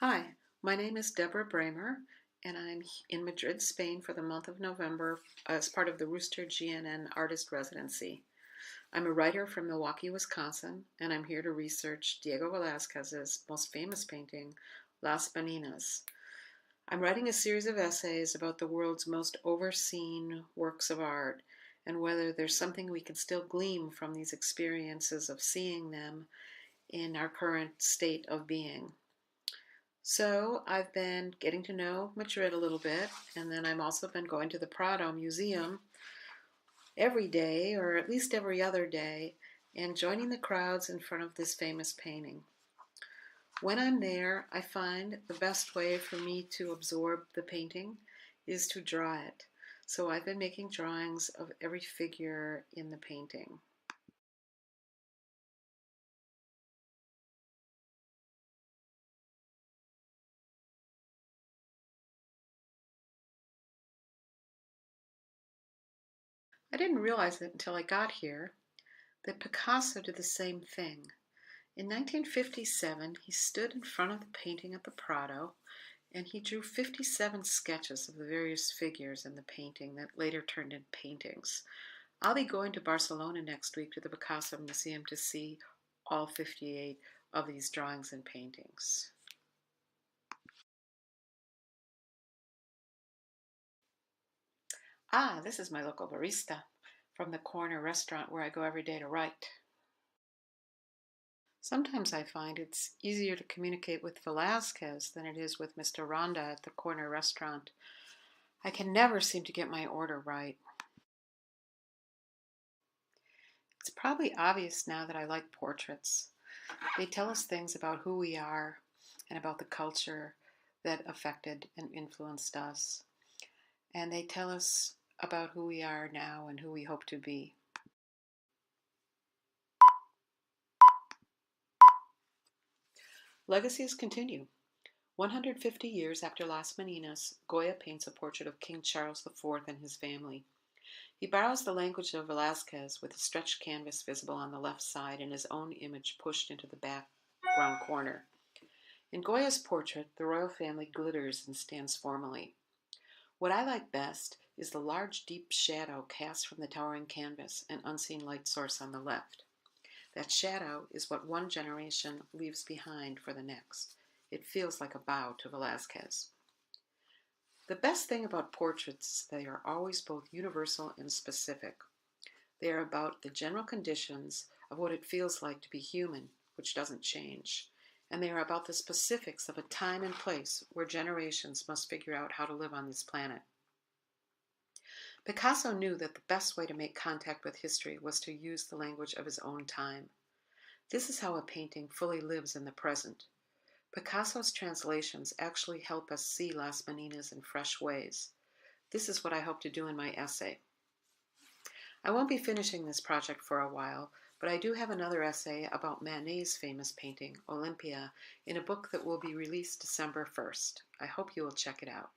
Hi, my name is Debra Brehmer, and I'm in Madrid, Spain for the month of November as part of the ROOSTERGNN artist residency. I'm a writer from Milwaukee, Wisconsin, and I'm here to research Diego Velázquez's most famous painting, Las Meninas. I'm writing a series of essays about the world's most overseen works of art and whether there's something we can still glean from these experiences of seeing them in our current state of being. So I've been getting to know Madrid a little bit, and then I've also been going to the Prado Museum every day, or at least every other day, and joining the crowds in front of this famous painting. When I'm there, I find the best way for me to absorb the painting is to draw it. So I've been making drawings of every figure in the painting. I didn't realize it until I got here that Picasso did the same thing. In 1957, he stood in front of the painting at the Prado and he drew 57 sketches of the various figures in the painting that later turned into paintings. I'll be going to Barcelona next week to the Picasso Museum to see all 58 of these drawings and paintings. This is my local barista from the corner restaurant where I go every day to write. Sometimes I find it's easier to communicate with Velázquez than it is with Mr. Ronda at the corner restaurant. I can never seem to get my order right. It's probably obvious now that I like portraits. They tell us things about who we are and about the culture that affected and influenced us. And they tell us about who we are now and who we hope to be. Legacies continue. 150 years after Las Meninas, Goya paints a portrait of King Charles IV and his family. He borrows the language of Velázquez with a stretched canvas visible on the left side and his own image pushed into the background corner. In Goya's portrait, the royal family glitters and stands formally. What I like best is the large, deep shadow cast from the towering canvas and unseen light source on the left. That shadow is what one generation leaves behind for the next. It feels like a bow to Velázquez. The best thing about portraits is they are always both universal and specific. They are about the general conditions of what it feels like to be human, which doesn't change. And they are about the specifics of a time and place where generations must figure out how to live on this planet. Picasso knew that the best way to make contact with history was to use the language of his own time. This is how a painting fully lives in the present. Picasso's translations actually help us see Las Meninas in fresh ways. This is what I hope to do in my essay. I won't be finishing this project for a while, but I do have another essay about Manet's famous painting, Olympia, in a book that will be released December 1st. I hope you will check it out.